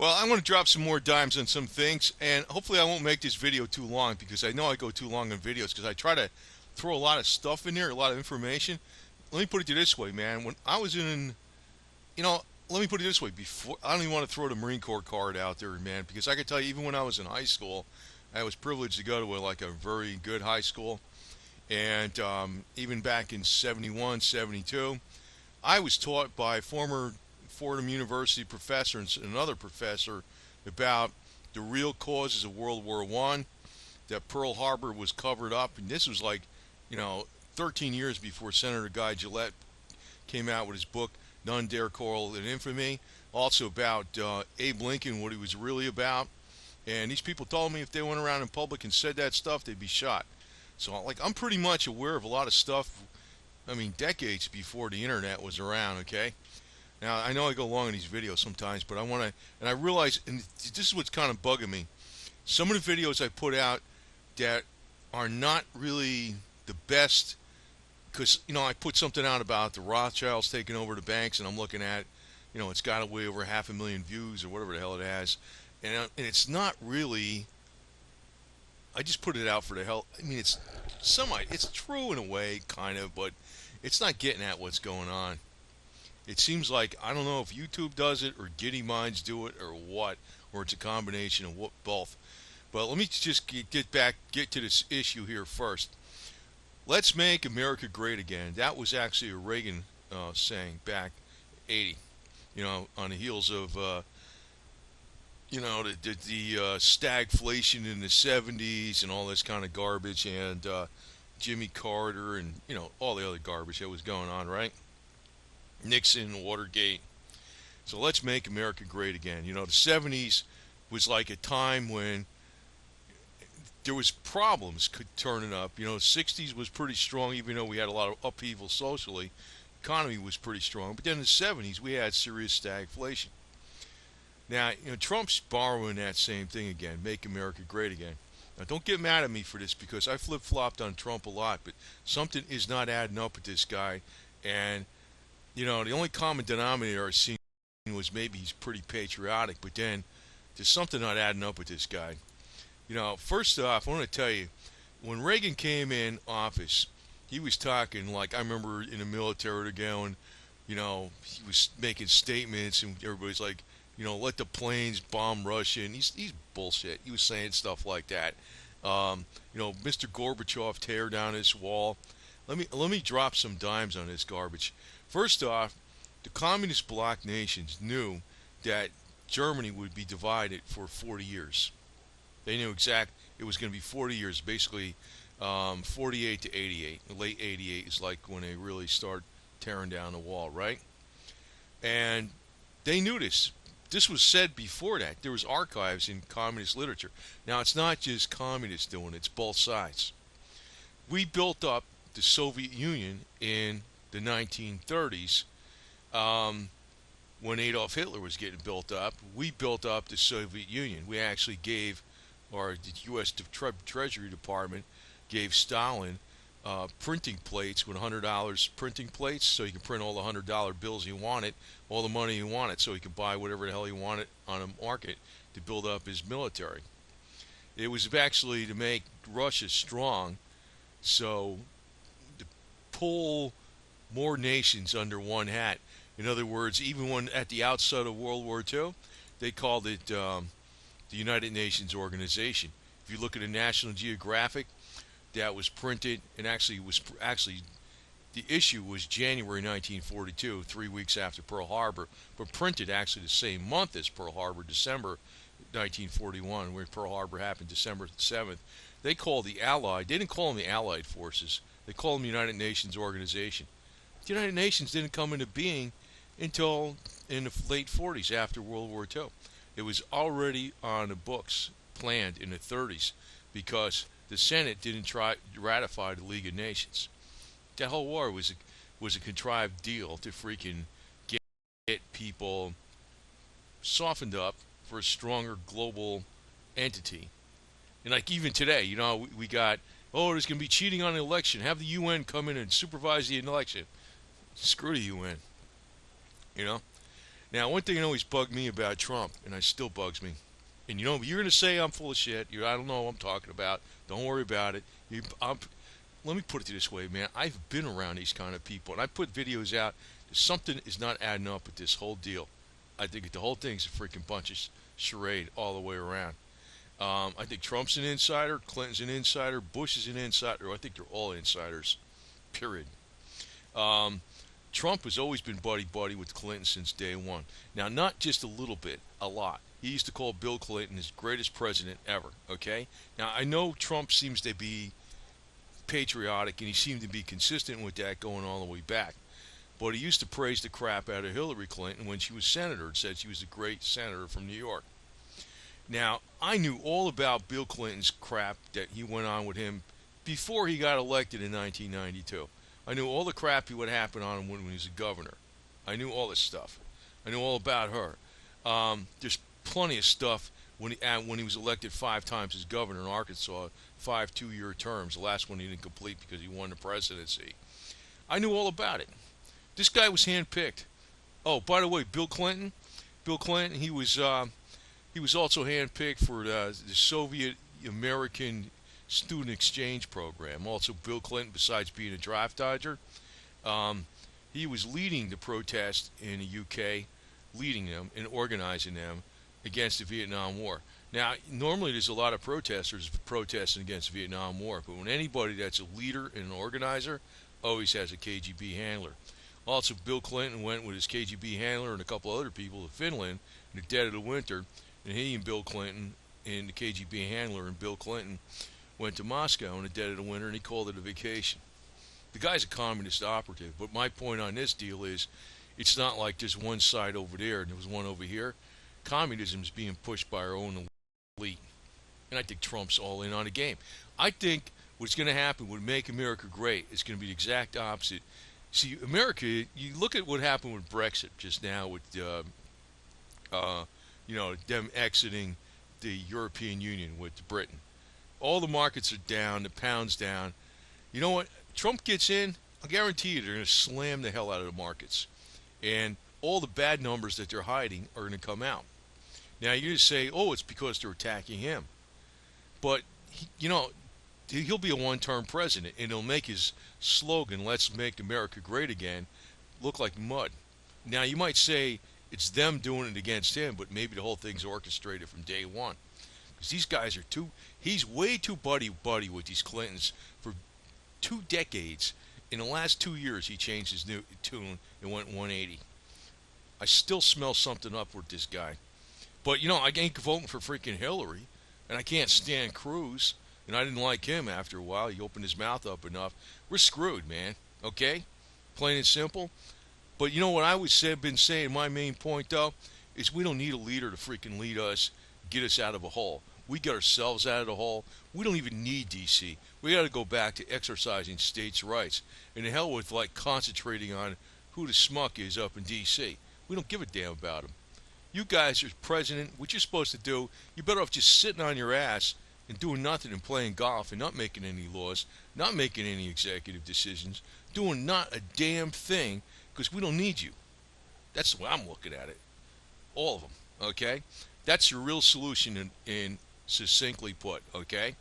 Well, I want to drop some more dimes on some things, and hopefully I won't make this video too long because I know I go too long on videos because I try to throw a lot of stuff in there, a lot of information. Let me put it this way, man. When I was in, you know, let me put it this way. Before, I don't even want to throw the Marine Corps card out there, man, because I can tell you, even when I was in high school, I was privileged to go to a very good high school, and even back in '71, '72. I was taught by a former Fordham University professor and another professor about the real causes of World War One, that Pearl Harbor was covered up, and this was like, you know, 13 years before Senator Guy Gillette came out with his book None Dare Call It Infamy. Also about Abe Lincoln, what he was really about. And these people told me if they went around in public and said that stuff, they'd be shot. So, like, I'm pretty much aware of a lot of stuff. I mean, decades before the internet was around. Okay. Now, I know I go long in these videos sometimes, but I want to, and I realize, and this is what's kind of bugging me. Some of the videos I put out that are not really the best, because, you know, I put something out about the Rothschilds taking over the banks, and I'm looking at, you know, it's got way over 500,000 views or whatever the hell it has, and it's not really. I just put it out for the hell. I mean, it's true in a way, kind of, but it's not getting at what's going on. It seems like, I don't know if YouTube does it or Giddy Minds do it or what, or it's a combination of both. But let me just get to this issue here first. Let's make America great again. That was actually a Reagan saying back 80, you know, on the heels of, you know, the stagflation in the 70s and all this kind of garbage, and Jimmy Carter and, you know, all the other garbage that was going on, right? Nixon, Watergate. So let's make America great again. You know, the 70s was like a time when there was problems turning up. You know, the 60s was pretty strong, even though we had a lot of upheaval socially. Economy was pretty strong. But then in the 70s, we had serious stagflation. Now, you know, Trump's borrowing that same thing again, make America great again. Now, don't get mad at me for this because I flip-flopped on Trump a lot, but something is not adding up with this guy. And you know, the only common denominator I seen was maybe he's pretty patriotic, but then there's something not adding up with this guy. You know, first off, I want to tell you, when Reagan came in office, he was talking like, I remember in the military going, you know, he was making statements and everybody's like, you know, let the planes bomb Russia, and he's bullshit. He was saying stuff like that. You know, Mr. Gorbachev, tear down this wall. Let me drop some dimes on this garbage. First off, the communist bloc nations knew that Germany would be divided for 40 years. They knew it was going to be 40 years, basically 48 to 88. Late 88 is like when they really start tearing down the wall, right? And they knew this. This was said before that. There was archives in communist literature. Now, it's not just communists doing it. It's both sides. We built up the Soviet Union in the 1930s, when Adolf Hitler was getting built up. We built up the Soviet Union. We actually gave, or the U.S. Treasury Department gave Stalin printing plates with $100 printing plates, so he could print all the $100 bills he wanted, all the money he wanted, so he could buy whatever the hell he wanted on a market to build up his military. It was actually to make Russia strong, so to pull more nations under one hat. In other words, even when at the outset of World War II, they called it the United Nations Organization. If you look at a National Geographic, that was printed, and actually the issue was January 1942, 3 weeks after Pearl Harbor, but printed actually the same month as Pearl Harbor, December 1941, where Pearl Harbor happened December 7th. They didn't call them the Allied Forces. They called them the United Nations Organization. The United Nations didn't come into being until in the late 40s after World War II. It was already on the books, planned in the 30s, because the Senate didn't try to ratify the League of Nations. That whole war was a contrived deal to freaking get people softened up for a stronger global entity. And like even today, you know, we got, oh, there's going to be cheating on the election. Have the UN come in and supervise the election. Screw the UN. You know? Now, one thing that always bugged me about Trump, and it still bugs me, and you know, you're going to say I'm full of shit. I don't know what I'm talking about. Don't worry about it. Let me put it this way, man. I've been around these kind of people, and I put videos out. Something is not adding up with this whole deal. I think the whole thing's a freaking bunch of charade all the way around. I think Trump's an insider, Clinton's an insider, Bush is an insider. I think they're all insiders, period. Um, Trump has always been buddy-buddy with Clinton since day one. Now, not just a little bit, a lot. He used to call Bill Clinton his greatest president ever, okay? Now, I know Trump seems to be patriotic, and he seemed to be consistent with that going all the way back. But he used to praise the crap out of Hillary Clinton when she was senator and said she was a great senator from New York. Now, I knew all about Bill Clinton's crap that he went on with him before he got elected in 1992. I knew all the crap that would happen on him when he was a governor. I knew all this stuff. I knew all about her. There's plenty of stuff when he was elected 5 times as governor in Arkansas, 5 2-year terms. The last one he didn't complete because he won the presidency. I knew all about it. This guy was handpicked. Oh, by the way, Bill Clinton. Bill Clinton. He was also handpicked for the Soviet American Student Exchange Program. Also, Bill Clinton, besides being a draft dodger, he was leading the protests in the UK, leading them and organizing them against the Vietnam War. Now, normally there's a lot of protesters protesting against the Vietnam War, but when anybody that's a leader and an organizer always has a KGB handler. Also, Bill Clinton went with his KGB handler and a couple other people to Finland in the dead of the winter, and he and Bill Clinton and the KGB handler and Bill Clinton went to Moscow in the dead of the winter, and he called it a vacation. The guy's a communist operative, but my point on this deal is it's not like there's one side over there and there was one over here. Communism is being pushed by our own elite, and I think Trump's all in on the game. I think what's going to happen would make America great. It's going to be the exact opposite. See, America, you look at what happened with Brexit just now with, them exiting the European Union with Britain. All the markets are down, the pound's down. You know what? Trump gets in, I guarantee you they're going to slam the hell out of the markets. And all the bad numbers that they're hiding are going to come out. Now, you're going to say, oh, it's because they're attacking him. But, he'll be a one-term president, and he'll make his slogan, "Let's make America great again," look like mud. Now, you might say it's them doing it against him, but maybe the whole thing's orchestrated from day one. Because these guys he's way too buddy-buddy with these Clintons for 2 decades. In the last 2 years, he changed his new tune and went 180. I still smell something up with this guy. But, I ain't voting for freaking Hillary, and I can't stand Cruz. And I didn't like him after a while. He opened his mouth up enough. We're screwed, man. Okay? Plain and simple. But you know what I been saying, my main point, though, is we don't need a leader to freaking lead us, get us out of a hole. We get ourselves out of the hole. We don't even need D.C. We got to go back to exercising states' rights. And the hell with, concentrating on who the smuck is up in D.C. We don't give a damn about him. You guys are president. What you're supposed to do, you're better off just sitting on your ass and doing nothing and playing golf and not making any laws, not making any executive decisions, doing not a damn thing, because we don't need you. That's the way I'm looking at it. All of them, okay? That's your real solution in succinctly put, okay?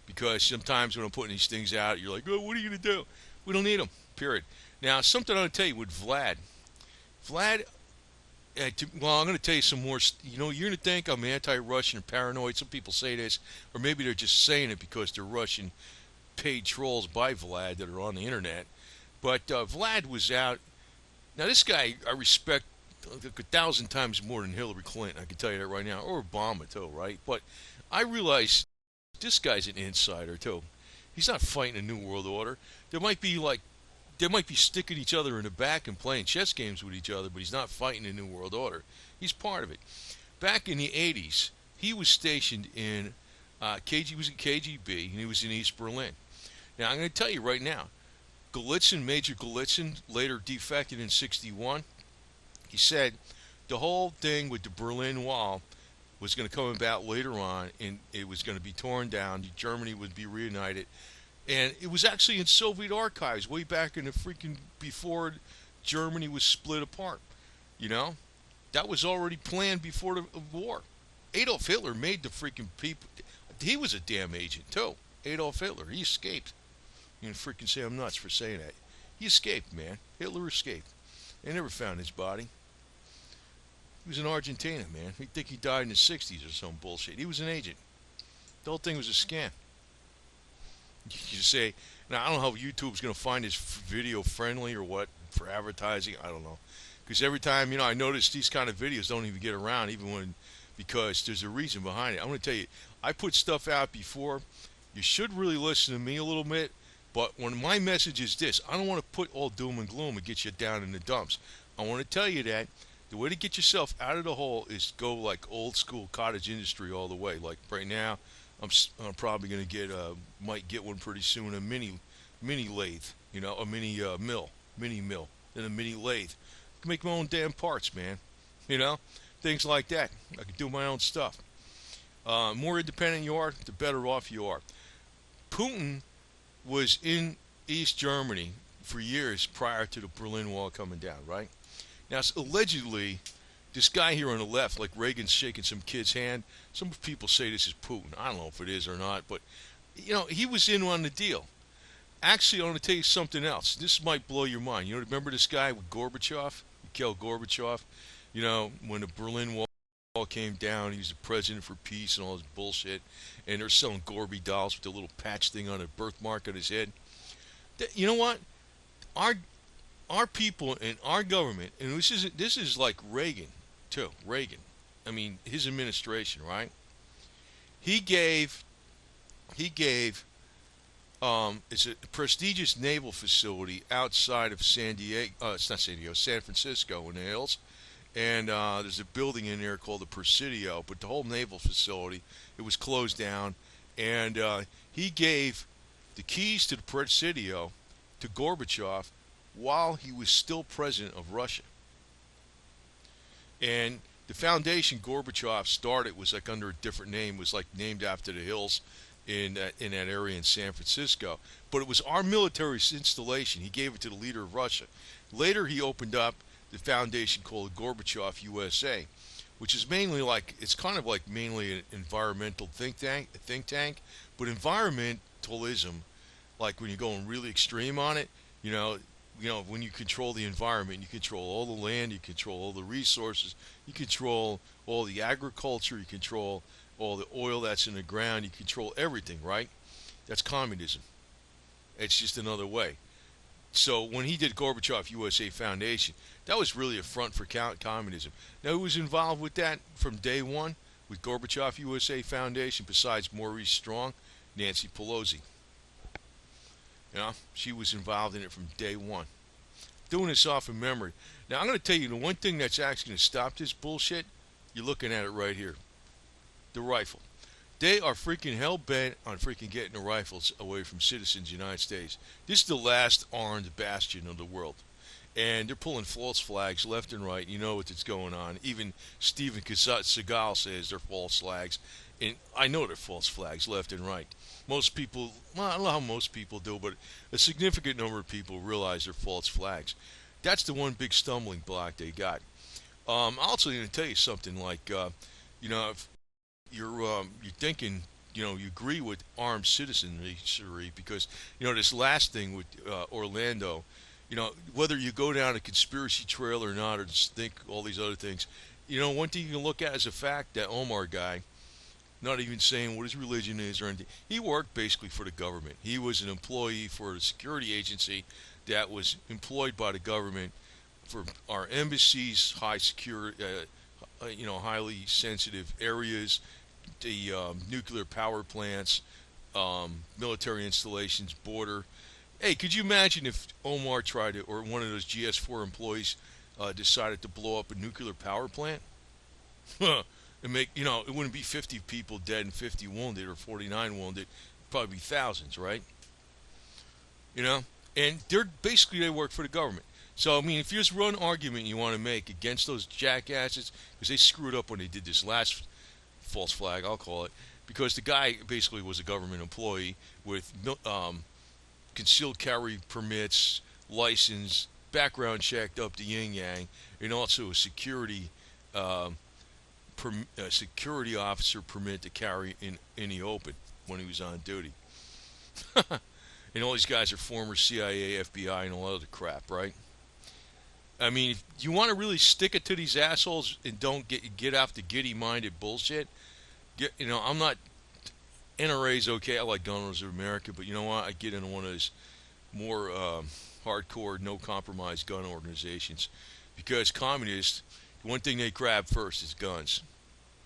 Because sometimes when I'm putting these things out, you're like, oh, what are you going to do? We don't need them, period. Now, something I'm going to tell you with Vlad. Vlad, I'm going to tell you some more. You're going to think I'm anti-Russian or paranoid. Some people say this, or maybe they're just saying it because they're Russian paid trolls by Vlad that are on the internet. But Vlad was out. Now, this guy I respect 1,000 times more than Hillary Clinton. I can tell you that right now, or Obama too, right? But I realize this guy's an insider too. He's not fighting a new world order. They might be sticking each other in the back and playing chess games with each other, but he's not fighting a new world order. He's part of it. Back in the 80s, he was stationed in he was in KGB, and he was in East Berlin. Now, I'm going to tell you right now, Major Galitzin, later defected in 61, he said the whole thing with the Berlin Wall was going to come about later on, and it was going to be torn down. Germany would be reunited. And it was actually in Soviet archives way back in the freaking before Germany was split apart, That was already planned before the war. Adolf Hitler made the freaking people. He was a damn agent too. Adolf Hitler. He escaped. You can freaking say I'm nuts for saying that. He escaped, man. Hitler escaped. They never found his body. He was in Argentina, man. We think he died in the 60s or some bullshit. He was an agent. The whole thing was a scam. You say, now I don't know how YouTube's going to find this video friendly or what for advertising. I don't know. Because every time, I notice these kind of videos don't even get around, even when, because there's a reason behind it. I'm going to tell you, I put stuff out before. You should really listen to me a little bit. But when my message is this, I don't want to put all doom and gloom and get you down in the dumps. I want to tell you that the way to get yourself out of the hole is go like old school cottage industry all the way. Like right now, I'm probably going to might get one pretty soon, a mini lathe, a mini mill, then a mini lathe. I can make my own damn parts, man. Things like that. I can do my own stuff. More independent you are, the better off you are. Putin was in East Germany for years prior to the Berlin Wall coming down, right? Now, allegedly, this guy here on the left, like Reagan's shaking some kid's hand, some people say this is Putin. I don't know if it is or not, but, he was in on the deal. Actually, I want to tell you something else. This might blow your mind. Remember this guy with Gorbachev? Mikhail Gorbachev? When the Berlin Wall came down, he was the president for peace and all this bullshit, and they're selling Gorby dolls with the little patch thing on a birthmark on his head. You know what? Our people and our government, and this is like Reagan too. Reagan, I mean his administration, right? He gave it's a prestigious naval facility outside of San Diego. It's not San Diego, San Francisco in the hills. And there's a building in there called the Presidio, but the whole naval facility, it was closed down. And he gave the keys to the Presidio to Gorbachev while he was still president of Russia. And the foundation Gorbachev started was like under a different name, was like named after the hills in that area in San Francisco. But it was our military installation. He gave it to the leader of Russia. Later he opened up the foundation called Gorbachev USA, which is mainly like, it's kind of like mainly an environmental think tank, but environmentalism, like when you're going really extreme on it, when you control the environment, you control all the land, you control all the resources, you control all the agriculture, you control all the oil that's in the ground, you control everything, right? That's communism. It's just another way. So when he did Gorbachev USA Foundation, that was really a front for communism. Now, who was involved with that from day one with Gorbachev USA Foundation besides Maurice Strong? Nancy Pelosi. She was involved in it from day one. Doing this off of memory. Now, I'm going to tell you the one thing that's actually going to stop this bullshit, you're looking at it right here. The rifle. They are freaking hell-bent on freaking getting the rifles away from citizens of the United States. This is the last armed bastion of the world. And they're pulling false flags left and right. You know what's going on. Even Steven Seagal says they're false flags. And I know they're false flags left and right. Most people, well, I don't know how most people do, but a significant number of people realize they're false flags. That's the one big stumbling block they got. I'm also going to tell you something like, if you're thinking, you agree with armed citizenry because, this last thing with Orlando, whether you go down a conspiracy trail or not, or just think all these other things, one thing you can look at as a fact, that Omar guy, not even saying what his religion is or anything, he worked basically for the government. He was an employee for a security agency that was employed by the government for our embassies, high security, highly sensitive areas, the nuclear power plants, military installations, border. Hey, could you imagine if Omar tried it, or one of those GS4 employees decided to blow up a nuclear power plant? And make, it wouldn't be 50 people dead and 50 wounded or 49 wounded. It'd probably be thousands, right? And they work for the government. So, I mean, if there's one argument you want to make against those jackasses, because they screwed up when they did this last false flag, I'll call it, because the guy basically was a government employee with concealed carry permits, license, background checked up the yin yang, and also a security um, a security officer permit to carry in the open when he was on duty. And all these guys are former CIA, FBI, and all other crap, right? I mean, if you want to really stick it to these assholes and don't get off the giddy-minded bullshit, I'm not. NRA's okay. I like Gun Owners of America, but you know what? I get into one of those more hardcore, no-compromise gun organizations because communists, the one thing they grab first is guns.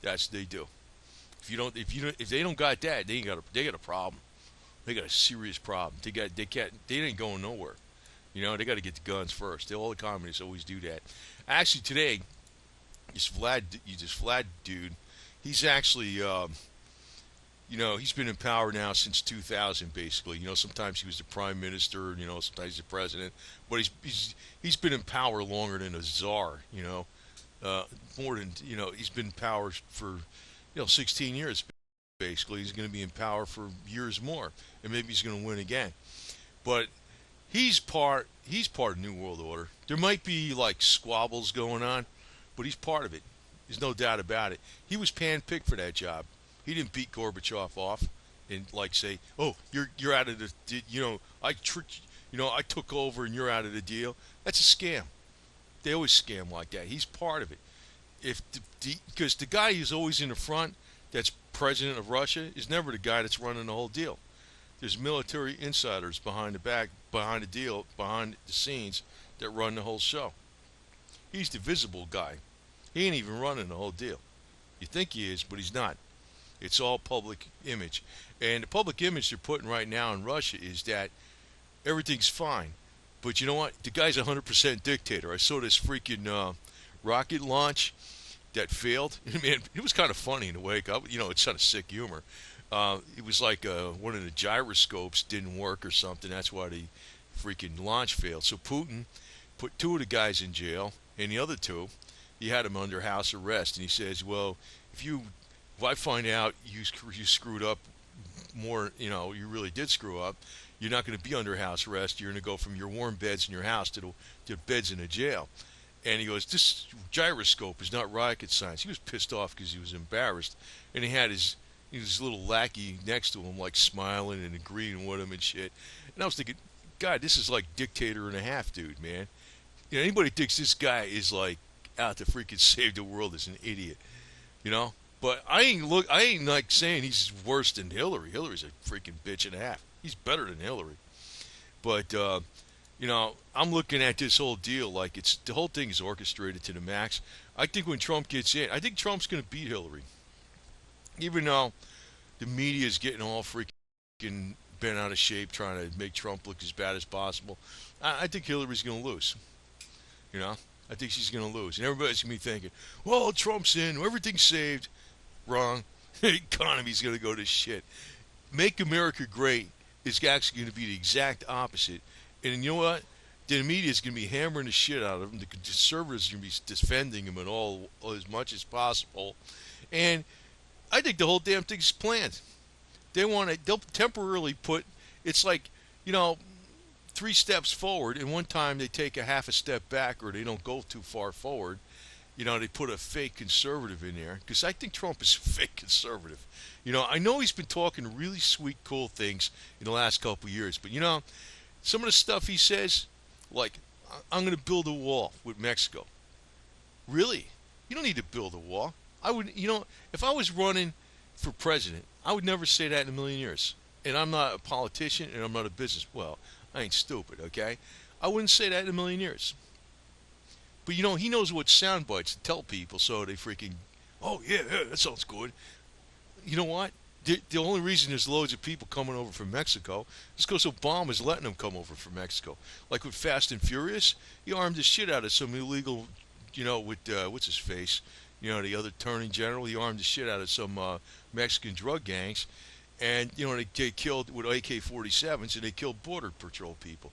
That's what they do. If they don't got that, they got a problem. They got a serious problem. They ain't going nowhere. They got to get the guns first. All the communists always do that. Actually, today, this Vlad dude, he's actually, he's been in power now since 2000, basically. Sometimes he was the prime minister, sometimes he's the president, but he's been in power longer than a czar. More than he's been in power for 16 years. Basically, he's going to be in power for years more, and maybe he's going to win again. But he's part of New World Order. There might be like squabbles going on, but he's part of it. There's no doubt about it. He was handpicked for that job. He didn't beat Gorbachev off and like say, "Oh, you're out of the I tricked I took over and you're out of the deal." That's a scam. They always scam like that. He's part of it. Because the guy who's always in the front, that's president of Russia, is never the guy that's running the whole deal. There's military insiders behind the deal, behind the scenes that run the whole show. He's the visible guy. He ain't even running the whole deal. You think he is, but he's not. It's all public image. And the public image they're putting right now in Russia is that everything's fine. But you know what? The guy's 100% dictator. I saw this freaking rocket launch that failed. Man, it was kind of funny in a way. It's kind of sick humor. It was like one of the gyroscopes didn't work or something. That's why the freaking launch failed. So Putin put two of the guys in jail, and the other two, he had them under house arrest. And he says, well, if I find out you screwed up more, you really did screw up, you're not going to be under house arrest. You're going to go from your warm beds in your house to beds in a jail. And he goes, this gyroscope is not rocket science. He was pissed off because he was embarrassed. And he had his little lackey next to him, like smiling and agreeing with him and shit. And I was thinking, God, this is like dictator and a half, dude, man. Anybody thinks this guy is like out to freaking save the world is an idiot, But I ain't like saying he's worse than Hillary. Hillary's a freaking bitch and a half. He's better than Hillary. But I'm looking at this whole deal like the whole thing is orchestrated to the max. I think when Trump gets in, I think Trump's going to beat Hillary. Even though the media is getting all freaking bent out of shape trying to make Trump look as bad as possible, I think Hillary's going to lose. I think she's going to lose. And everybody's going to be thinking, well, Trump's in, everything's saved. Wrong. The economy's going to go to shit. Make America great is actually going to be the exact opposite. And you know what? The media is going to be hammering the shit out of him. The conservatives are going to be defending him at all as much as possible. And I think the whole damn thing's planned. They'll temporarily it's like, 3 steps forward, and one time they take a half a step back or they don't go too far forward. They put a fake conservative in there because I think Trump is a fake conservative. I know he's been talking really sweet, cool things in the last couple of years, but some of the stuff he says, like, I'm going to build a wall with Mexico. Really? You don't need to build a wall. I would, if I was running for president, I would never say that in a million years. And I'm not a politician and I'm not a business. Well, I ain't stupid, okay? I wouldn't say that in a million years. But he knows what sound bites to tell people, so they freaking, oh yeah, that sounds good. You know what? The only reason there's loads of people coming over from Mexico is because Obama's letting them come over from Mexico. Like with Fast and Furious, he armed the shit out of some illegal, with what's his face, the other attorney general. He armed the shit out of some Mexican drug gangs, and they killed with AK-47s, and they killed border patrol people.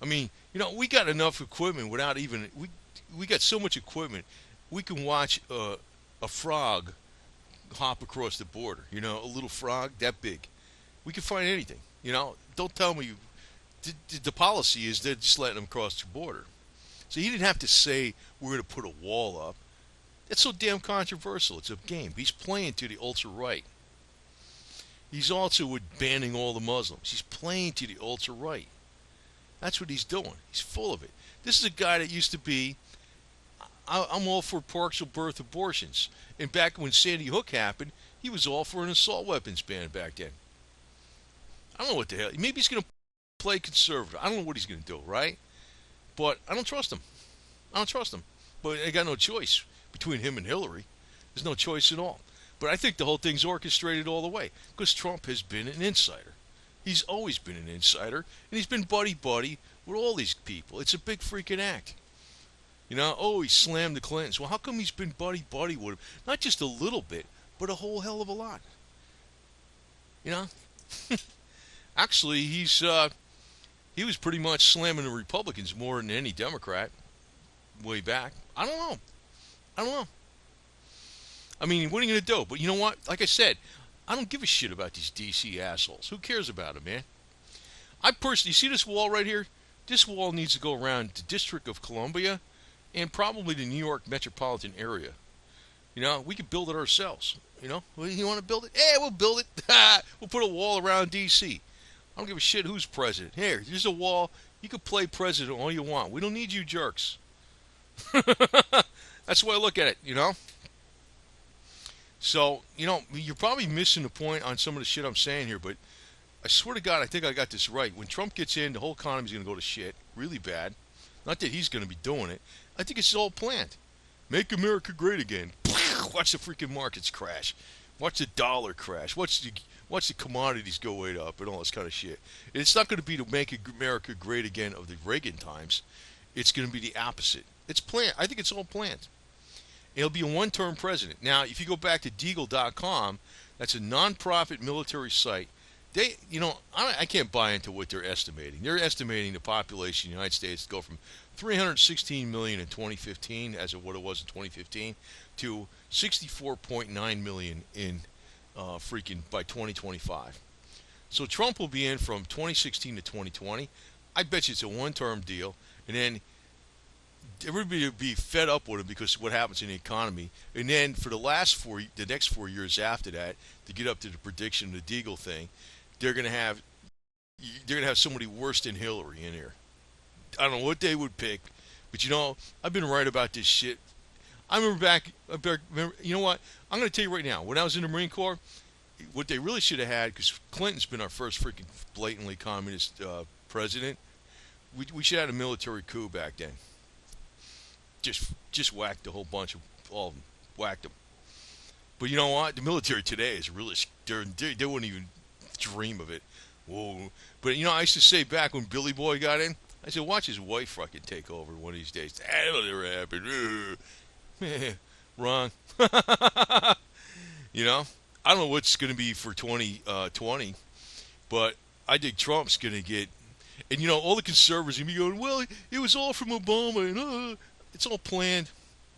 I mean, we got enough equipment without even we got so much equipment. We can watch a frog hop across the border. A little frog that big. We can find anything. Don't tell me the policy is they're just letting them cross the border. So he didn't have to say we're going to put a wall up. That's so damn controversial. It's a game. He's playing to the ultra right. He's also with banning all the Muslims. He's playing to the ultra right. That's what he's doing. He's full of it. This is a guy that used to be, I'm all for partial birth abortions. And back when Sandy Hook happened, he was all for an assault weapons ban back then. I don't know what the hell. Maybe he's going to play conservative. I don't know what he's going to do, right? But I don't trust him. I don't trust him. But I got no choice between him and Hillary. There's no choice at all. But I think the whole thing's orchestrated all the way because Trump has been an insider. He's always been an insider, and he's been buddy-buddy with all these people. It's a big freaking act. You know, oh, he slammed the Clintons. Well, how come he's been buddy-buddy with them? Not just a little bit, but a whole hell of a lot. You know? Actually, he was pretty much slamming the Republicans more than any Democrat way back. I don't know. I don't know. I mean, what are you going to do? But you know what? Like I said, I don't give a shit about these D.C. assholes. Who cares about them, man? I personally, you see this wall right here? This wall needs to go around the District of Columbia and probably the New York metropolitan area. You know, we could build it ourselves. You know, you want to build it? Yeah, we'll build it. We'll put a wall around D.C. I don't give a shit who's president. Here, here's a wall. You can play president all you want. We don't need you jerks. That's the way I look at it, you know? So, you know, you're probably missing the point on some of the shit I'm saying here, but I swear to God, I think I got this right. When Trump gets in, the whole economy's going to go to shit really bad. Not that he's going to be doing it. I think it's all planned. Make America great again. Watch the freaking markets crash. Watch the dollar crash. Watch the commodities go way up and all this kind of shit. It's not going to be to make America great again of the Reagan times. It's going to be the opposite. It's planned. I think it's all planned. It'll be a one-term president. Now, if you go back to Deagle.com, that's a non-profit military site. They, you know, I can't buy into what they're estimating. They're estimating the population in the United States to go from 316 million in 2015, as of what it was in 2015, to 64.9 million in freaking by 2025. So Trump will be in from 2016 to 2020. I bet you it's a one-term deal, and then everybody will be fed up with it because of what happens in the economy. And then for the next 4 years after that, to get up to the prediction of the Deagle thing, they're gonna have somebody worse than Hillary in here. I don't know what they would pick, but you know, I've been right about this shit. I remember you know what? I'm gonna tell you right now. When I was in the Marine Corps, what they really should have had, because Clinton's been our first freaking blatantly communist president, we should have had a military coup back then. Just whacked a whole bunch of all of them, whacked them. But you know what? The military today is really they wouldn't even dream of it. Whoa! But you know, I used to say back when Billy Boy got in, I said, watch his wife fucking take over one of these days. That'll never happen. Wrong. You know, I don't know what's going to be for 2020, but I think Trump's going to get. And you know, all the conservatives are going to be going, well, it was all from Obama, and it's all planned.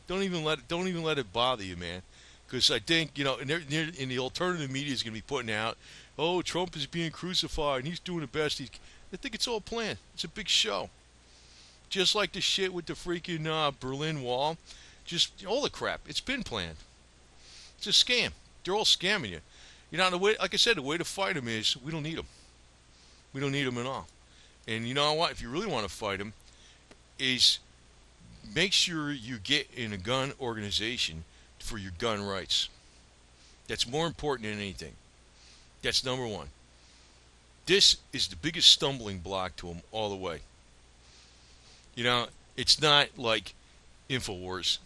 Don't even let it bother you, man. Because I think, you know, and the alternative media is going to be putting out, oh, Trump is being crucified and he's doing the best. I think it's all planned. It's a big show. Just like the shit with the freaking Berlin Wall. Just all the crap. It's been planned. It's a scam. They're all scamming you. You know, the way, like I said, the way to fight them is we don't need them. We don't need them at all. And you know what? If you really want to fight them, is make sure you get in a gun organization for your gun rights. That's more important than anything. That's number one. This is the biggest stumbling block to them all the way. You know, it's not like InfoWars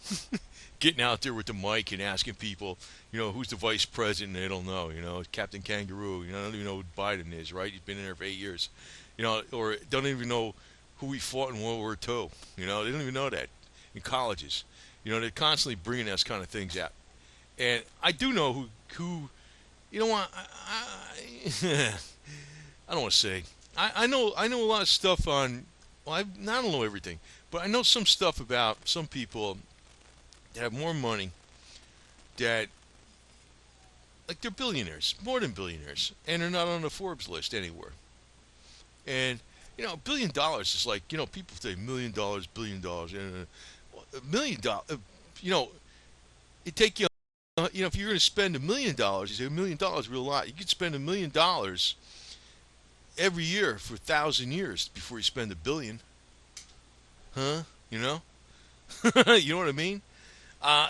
getting out there with the mic and asking people, you know, who's the vice president? They don't know. You know, Captain Kangaroo. You know, I don't even know who Biden is, right? He's been in there for 8 years. You know, or don't even know who he fought in World War II. You know, they don't even know that in colleges. You know, they're constantly bringing those kind of things out. And I do know who you know what, I don't want to say. I know a lot of stuff on, well, I don't know everything, but I know some stuff about some people that have more money that, like, they're billionaires, more than billionaires, and they're not on the Forbes list anywhere. And, you know, $1 billion is like, you know, people say $1 million, $1 billion, $1 million, you know, it take you, if you're going to spend $1 million, you say $1 is a real lot. You could spend $1 million every year for 1,000 years before you spend $1 billion, huh? You know, you know what I mean?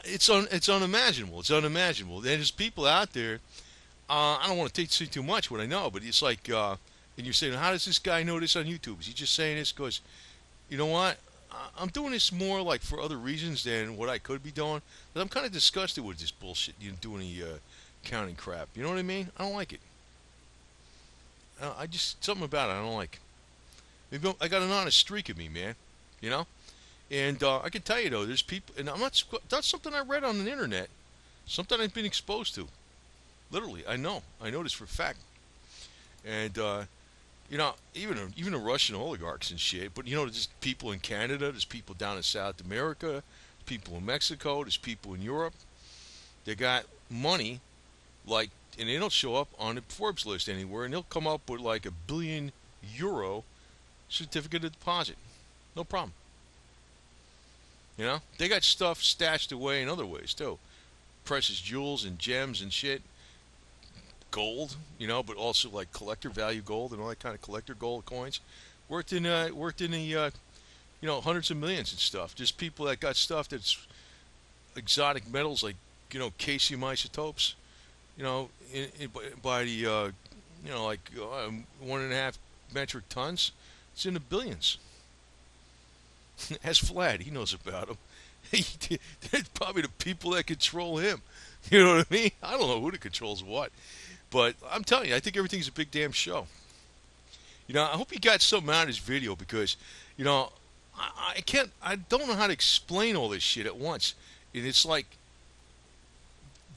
It's unimaginable. It's unimaginable. And there's people out there. I don't want to say too much what I know, but it's like, and you're saying, how does this guy know this on YouTube? Is he just saying this because, you know what? I'm doing this more like for other reasons than what I could be doing. But I'm kind of disgusted with this bullshit. You doing the counting crap. You know what I mean? I don't like it. I just something about it I don't like. Maybe I got an honest streak in me, man. You know. And I can tell you though, there's people, and I'm not. That's something I read on the internet. Something I've been exposed to. Literally, I know. I know this for a fact. And even the Russian oligarchs and shit. But there's people in Canada, there's people down in South America, people in Mexico, there's people in Europe. They got money, like, and they don't show up on the Forbes list anywhere, and they'll come up with like €1 billion certificate of deposit, no problem. They got stuff stashed away in other ways too, precious jewels and gems and shit, gold, but also like collector value gold and all that kind of collector gold coins. Worked in the hundreds of millions and stuff. Just people that got stuff that's exotic metals like caesium isotopes. By the 1.5 metric tons. It's in the billions. Ask Vlad, he knows about them. They're probably the people that control him. You know what I mean? I don't know who controls what. But I'm telling you, I think everything's a big damn show. I hope you got something out of this video because, I don't know how to explain all this shit at once. And it's like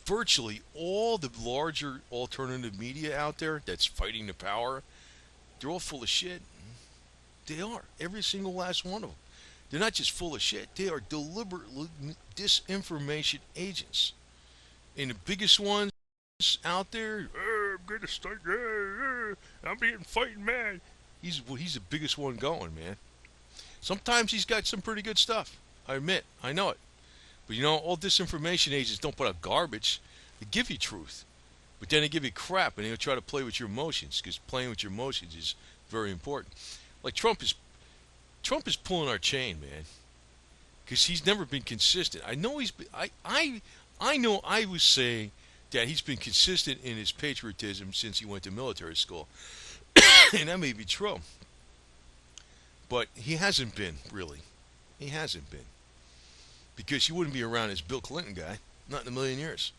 virtually all the larger alternative media out there that's fighting the power, they're all full of shit. They are. Every single last one of them. They're not just full of shit. They are deliberately disinformation agents. And the biggest ones out there, I'm gonna start. I'm being fighting mad. He's the biggest one going, man. Sometimes he's got some pretty good stuff. I admit, I know it. But all disinformation agents don't put out garbage. They give you truth, but then they give you crap, and they'll try to play with your emotions because playing with your emotions is very important. Like Trump is pulling our chain, man, because he's never been consistent. I know he's been, I know I was saying that he's been consistent in his patriotism since he went to military school. And that may be true. But he hasn't been, really. He hasn't been. Because you wouldn't be around this Bill Clinton guy. Not in a million years.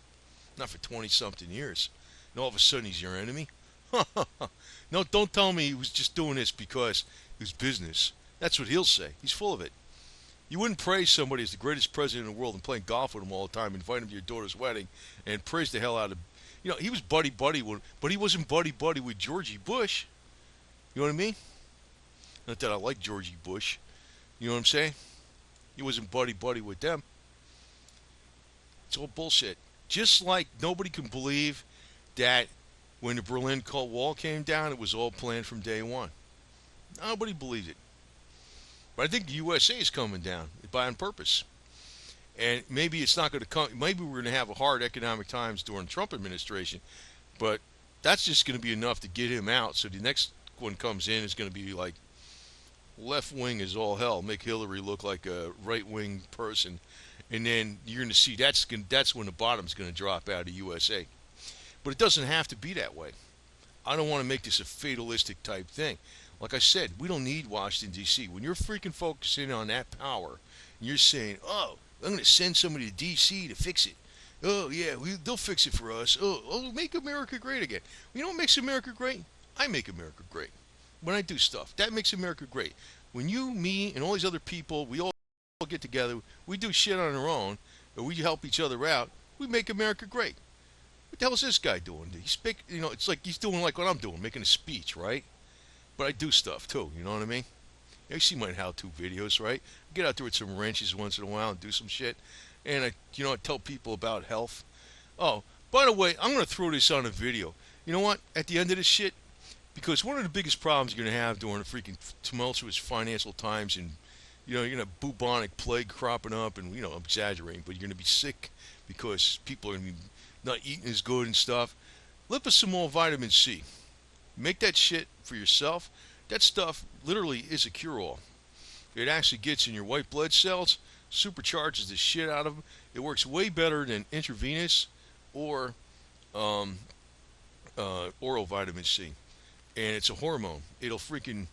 Not for 20-something years. And all of a sudden he's your enemy. No, don't tell me he was just doing this because it was business. That's what he'll say. He's full of it. You wouldn't praise somebody as the greatest president in the world and playing golf with him all the time, invite him to your daughter's wedding, and praise the hell out of. He was buddy with, but he wasn't buddy with Georgie Bush. You know what I mean? Not that I like Georgie Bush. You know what I'm saying? He wasn't buddy with them. It's all bullshit. Just like nobody can believe that when the Berlin Wall came down, it was all planned from day one. Nobody believes it. But I think the USA is coming down by on purpose. And maybe it's not going to come. Maybe we're going to have a hard economic times during the Trump administration. But that's just going to be enough to get him out. So the next one comes in is going to be like left wing is all hell. Make Hillary look like a right wing person. And then you're going to see that's when the bottom's going to drop out of the USA. But it doesn't have to be that way. I don't want to make this a fatalistic type thing. Like I said, we don't need Washington, D.C. When you're freaking focusing on that power, and you're saying, oh, I'm going to send somebody to D.C. to fix it. Oh, yeah, they'll fix it for us. Oh, make America great again. You know what makes America great? I make America great. When I do stuff, that makes America great. When you, me, and all these other people, we all get together, we do shit on our own, or we help each other out, we make America great. What the hell is this guy doing? It's like he's doing like what I'm doing, making a speech, right? But I do stuff too, you know what I mean? You see my how-to videos, right? I get out there with some wrenches once in a while and do some shit. And I tell people about health. Oh, by the way, I'm going to throw this on a video. You know what? At the end of this shit, because one of the biggest problems you're going to have during the freaking tumultuous financial times and You're gonna have bubonic plague cropping up, and I'm exaggerating, but you're gonna be sick because people are gonna be not eating as good and stuff. Liposomal vitamin C. Make that shit for yourself. That stuff literally is a cure-all. It actually gets in your white blood cells, supercharges the shit out of them. It works way better than intravenous or um, oral vitamin C. And it's a hormone. It'll freaking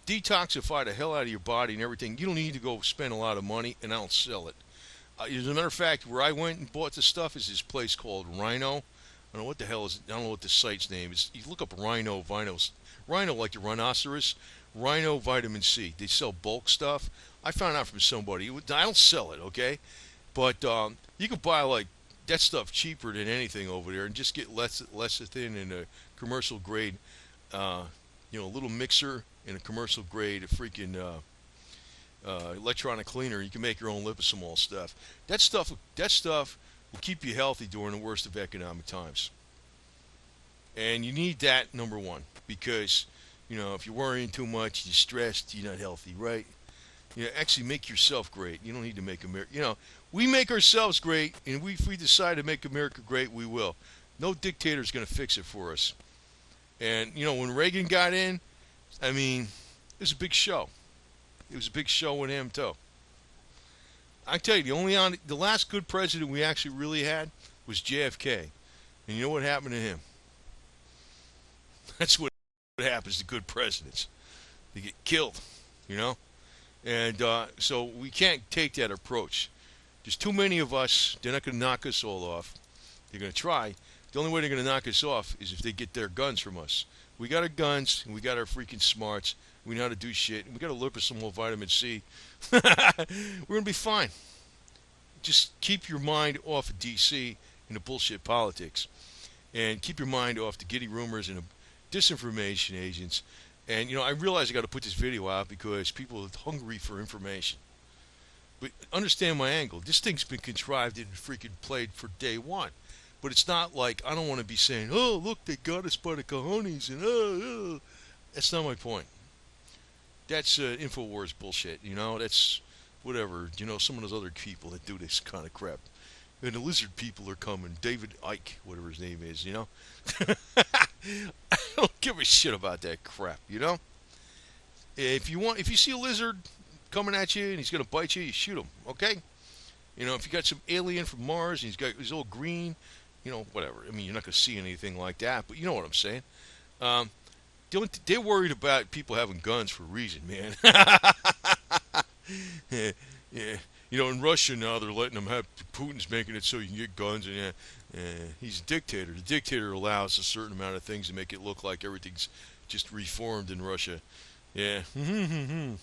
detoxify the hell out of your body and everything. You don't need to go spend a lot of money, and I'll sell it. As a matter of fact, where I went and bought the stuff is this place called Rhino. I don't know what the hell is. I don't know what the site's name is. You look up Rhino like the rhinoceros. Rhino vitamin C. They sell bulk stuff. I found out from somebody. I don't sell it, okay? But you can buy like that stuff cheaper than anything over there, and just get less thin in a commercial grade. A little mixer in a commercial grade, a freaking electronic cleaner. You can make your own liposomol stuff. That stuff will keep you healthy during the worst of economic times. And you need that, number one, because if you're worrying too much, you're stressed, you're not healthy, right? Actually make yourself great. You don't need to make America. We make ourselves great, and if we decide to make America great, we will. No dictator's going to fix it for us. And when Reagan got in, I mean, it was a big show. It was a big show with him too. I tell you, the last good president we actually really had was JFK, and you know what happened to him? That's what happens to good presidents. They get killed, And so we can't take that approach. There's too many of us. They're not going to knock us all off. They're going to try. The only way they're going to knock us off is if they get their guns from us. We got our guns, and we got our freaking smarts. We know how to do shit, and we got to look for some more vitamin C. We're going to be fine. Just keep your mind off of D.C. and the bullshit politics. And keep your mind off the giddy rumors and the disinformation agents. And, I realize I got to put this video out because people are hungry for information. But understand my angle. This thing's been contrived and freaking played for day one. But it's not like I don't want to be saying, oh, look, they got us by the cojones. And that's not my point. That's InfoWars bullshit, That's whatever, some of those other people that do this kind of crap. And the lizard people are coming. David Icke, whatever his name is, I don't give a shit about that crap, If you see a lizard coming at you and he's going to bite you, you shoot him, okay? If you got some alien from Mars and he's all green, whatever. I mean, you're not going to see anything like that, but you know what I'm saying. They're worried about people having guns for a reason, man. Yeah. In Russia now they're letting them have. Putin's making it so you can get guns, and he's a dictator. The dictator allows a certain amount of things to make it look like everything's just reformed in Russia. Yeah. Yeah,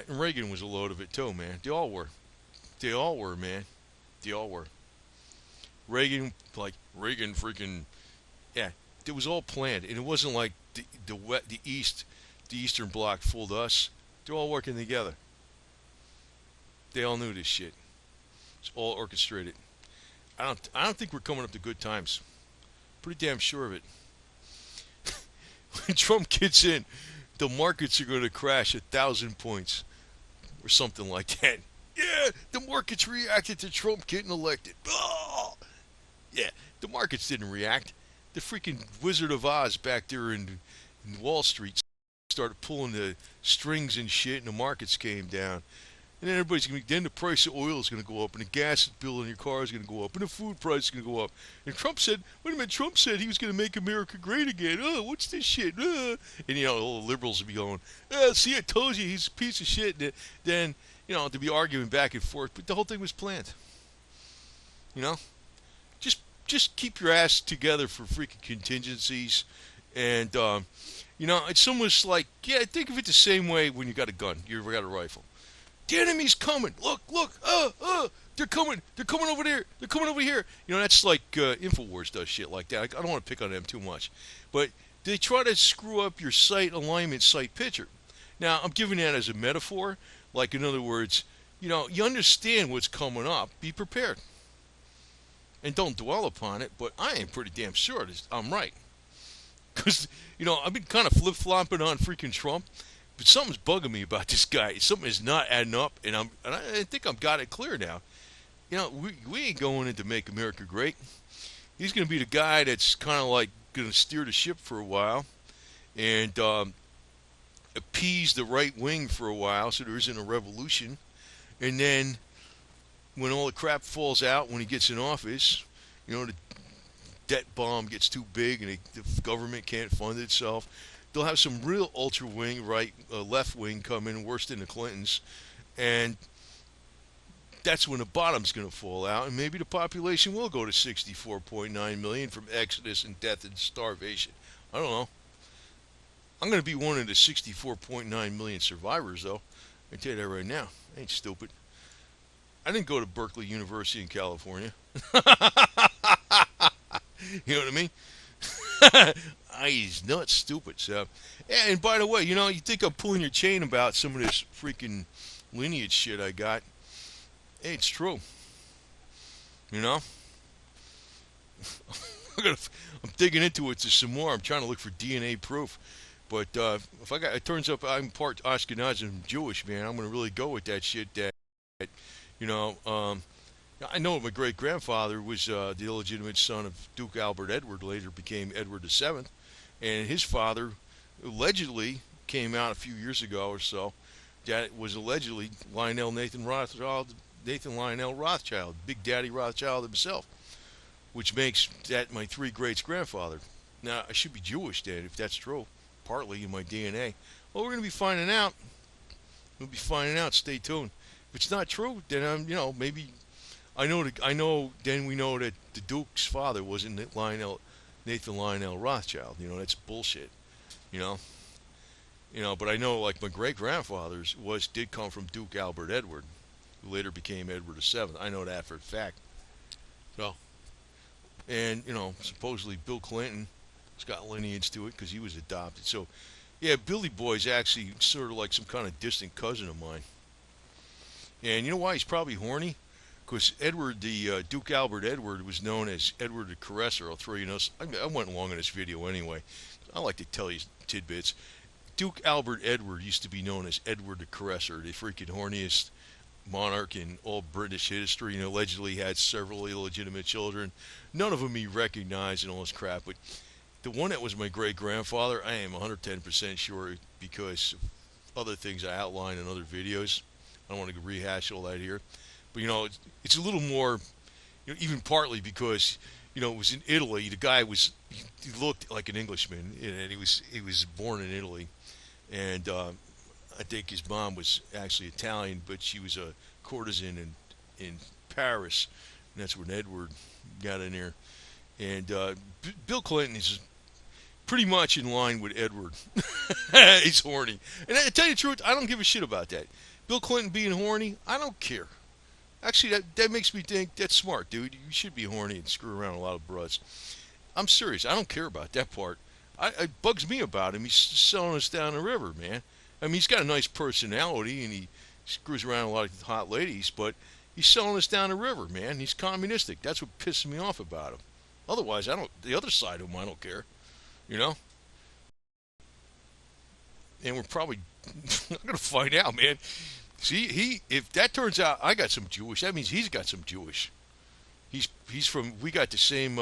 and Reagan was a load of it too, man. They all were, man. They all were. Reagan freaking, yeah. It was all planned, and it wasn't like the Eastern Bloc fooled us. They're all working together. They all knew this shit. It's all orchestrated. I don't think we're coming up to good times. Pretty damn sure of it. When Trump gets in, the markets are going to crash 1,000 points or something like that. Yeah, the markets reacted to Trump getting elected. Oh! Yeah, the markets didn't react. The freaking Wizard of Oz back there in Wall Street started pulling the strings and shit, and the markets came down. And then then the price of oil is going to go up, and the gas bill in your car is going to go up, and the food price is going to go up. And Trump said he was going to make America great again. Oh, what's this shit? And, all the liberals would be going, see, I told you, he's a piece of shit. And then, to be arguing back and forth. But the whole thing was planned. Just keep your ass together for freaking contingencies. And, it's almost like, think of it the same way when you got a gun. You've got a rifle. The enemy's coming. Look. They're coming over there. They're coming over here. That's like InfoWars does shit like that. I don't want to pick on them too much. But they try to screw up your sight alignment, sight picture. Now, I'm giving that as a metaphor. Like, in other words, you understand what's coming up. Be prepared. And don't dwell upon it. But I am pretty damn sure I'm right. Because, I've been kind of flip-flopping on freaking Trump. But something's bugging me about this guy. Something is not adding up, and I think I've got it clear now. We ain't going in to make America great. He's going to be the guy that's kind of like going to steer the ship for a while and appease the right wing for a while so there isn't a revolution. And then when all the crap falls out when he gets in office, the debt bomb gets too big and the government can't fund itself, they'll have some real ultra wing, left wing come in worse than the Clintons. And that's when the bottom's going to fall out, and maybe the population will go to 64.9 million from exodus and death and starvation. I don't know. I'm going to be one of the 64.9 million survivors, though. I tell you that right now. I ain't stupid. I didn't go to Berkeley University in California. You know what I mean? He's not stupid. So, yeah, and by the way, you think I'm pulling your chain about some of this freaking lineage shit I got. Hey, it's true. I'm digging into it some more. I'm trying to look for DNA proof. But it turns up I'm part Ashkenazi and Jewish, man, I'm going to really go with that shit. I know my great grandfather was the illegitimate son of Duke Albert Edward, later became Edward VII, and his father allegedly came out a few years ago or so. That was allegedly Nathan Lionel Rothschild, Big Daddy Rothschild himself, which makes that my three greats grandfather. Now I should be Jewish then, if that's true, partly in my DNA. Well, we're going to be finding out. We'll be finding out. Stay tuned. If it's not true, then I'm, maybe I know. Then we know that the Duke's father wasn't Nathan Lionel Rothschild. That's bullshit. But I know, like, my great grandfather's did come from Duke Albert Edward, who later became Edward VII. I know that for a fact. So, and supposedly Bill Clinton has got lineage to it because he was adopted. So, yeah, Billy Boy's actually sort of like some kind of distant cousin of mine. And you know why he's probably horny? Because Duke Albert Edward was known as Edward the Caresser. I'll throw you I went along in this video anyway. I like to tell you tidbits. Duke Albert Edward used to be known as Edward the Caresser, the freaking horniest monarch in all British history. Allegedly had several illegitimate children. None of them he recognized and all this crap. But the one that was my great-grandfather, I am 110% sure because of other things I outlined in other videos. I don't want to rehash all that here. But, it's a little more, even partly because, it was in Italy. The guy he looked like an Englishman, and he was born in Italy. And I think his mom was actually Italian, but she was a courtesan in Paris. And that's when Edward got in there. And Bill Clinton is pretty much in line with Edward. He's horny. And to tell you the truth, I don't give a shit about that. Bill Clinton being horny, I don't care. Actually, that makes me think that's smart, dude. You should be horny and screw around a lot of broads. I'm serious. I don't care about that part. It bugs me about him. He's selling us down the river, man. I mean, he's got a nice personality, and he screws around a lot of hot ladies, but he's selling us down the river, man. He's communistic. That's what pisses me off about him. Otherwise, the other side of him, I don't care. And we're probably not going to find out, man. See, if that turns out I got some Jewish, that means he's got some Jewish. We got the same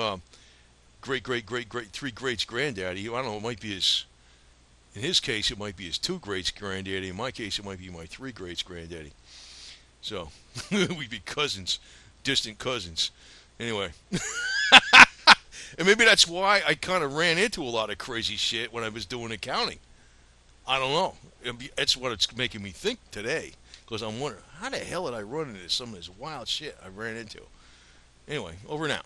great three greats granddaddy. I don't know, it might be in his case, it might be his two greats granddaddy. In my case, it might be my three greats granddaddy. So, we'd be cousins, distant cousins. Anyway. And maybe that's why I kind of ran into a lot of crazy shit when I was doing accounting. I don't know. That's what it's making me think today. Because I'm wondering, how the hell did I run into some of this wild shit I ran into? Anyway, over and out.